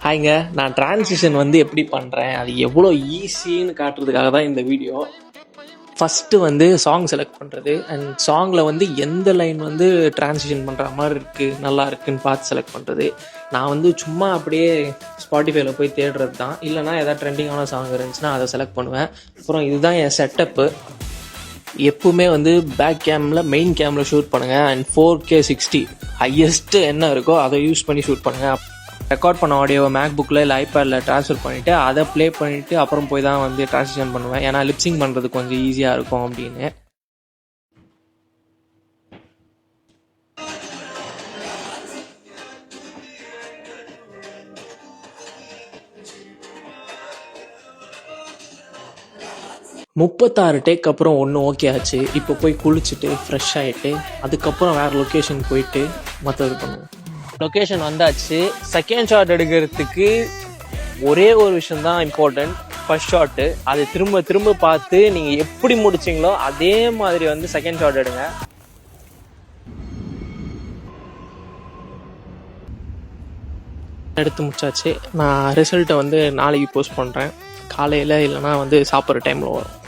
ஹாய்ங்க, நான் டிரான்சிஷன் வந்து எப்படி பண்ணுறேன், அது எவ்வளோ ஈஸின்னு காட்டுறதுக்காக தான் இந்த வீடியோ. ஃபஸ்ட்டு வந்து சாங் செலக்ட் பண்ணுறது அண்ட் சாங்கில் வந்து எந்த லைன் வந்து டிரான்சிஷன் பண்ணுற மாதிரி இருக்குது, நல்லா இருக்குன்னு பார்த்து செலக்ட் பண்ணுறது. நான் வந்து சும்மா அப்படியே ஸ்பாட்டிஃபைல போய் தேடுறது தான். இல்லைனா எதாவது ட்ரெண்டிங்கான சாங் இருந்துச்சுன்னா அதை செலக்ட் பண்ணுவேன். அப்புறம் இதுதான் என் செட்டப்பு. எப்பவுமே வந்து பேக் கேமில் மெயின் கேமில் ஷூட் பண்ணுங்கள் அண்ட் 4K 60 ஹையஸ்ட்டு என்ன இருக்கோ அதை யூஸ் பண்ணி ஷூட் பண்ணுங்கள். ரெக்கார்ட் பண்ண ஆடியோவை மேக்புக்கில் இல்லை ஐபேடில் ட்ரான்ஸ்ஃபர் பண்ணிவிட்டு அதை ப்ளே பண்ணிவிட்டு அப்புறம் போய் தான் வந்து ட்ரான்ஸ்லேஷன் பண்ணுவேன். ஏன்னா லிப்சிங் பண்ணுறது கொஞ்சம் ஈஸியாக இருக்கும் அப்படின்னு. முப்பத்தாறு டேக் அப்புறம் ஒன்று ஓகே ஆச்சு. இப்போ போய் குளிச்சுட்டு ஃப்ரெஷ் ஆகிட்டு அதுக்கப்புறம் வேறு லொக்கேஷன் போயிட்டு மற்றது பண்ணுவோம். லொக்கேஷன் வந்தாச்சு. செகண்ட் ஷாட் எடுக்கிறதுக்கு ஒரே ஒரு விஷயம் தான் இம்பார்ட்டன்ட், ஃபர்ஸ்ட் ஷாட்டு. அது திரும்ப திரும்ப பார்த்து நீங்கள் எப்படி முடிச்சிங்களோ அதே மாதிரி வந்து செகண்ட் ஷாட் எடுங்க. எடுத்து முடிச்சாச்சு. நான் ரிசல்ட்டை வந்து நாளைக்கு போஸ்ட் பண்ணுறேன். காலையில் இல்லைனா வந்து சாப்பிட்ற டைமில் வரும்.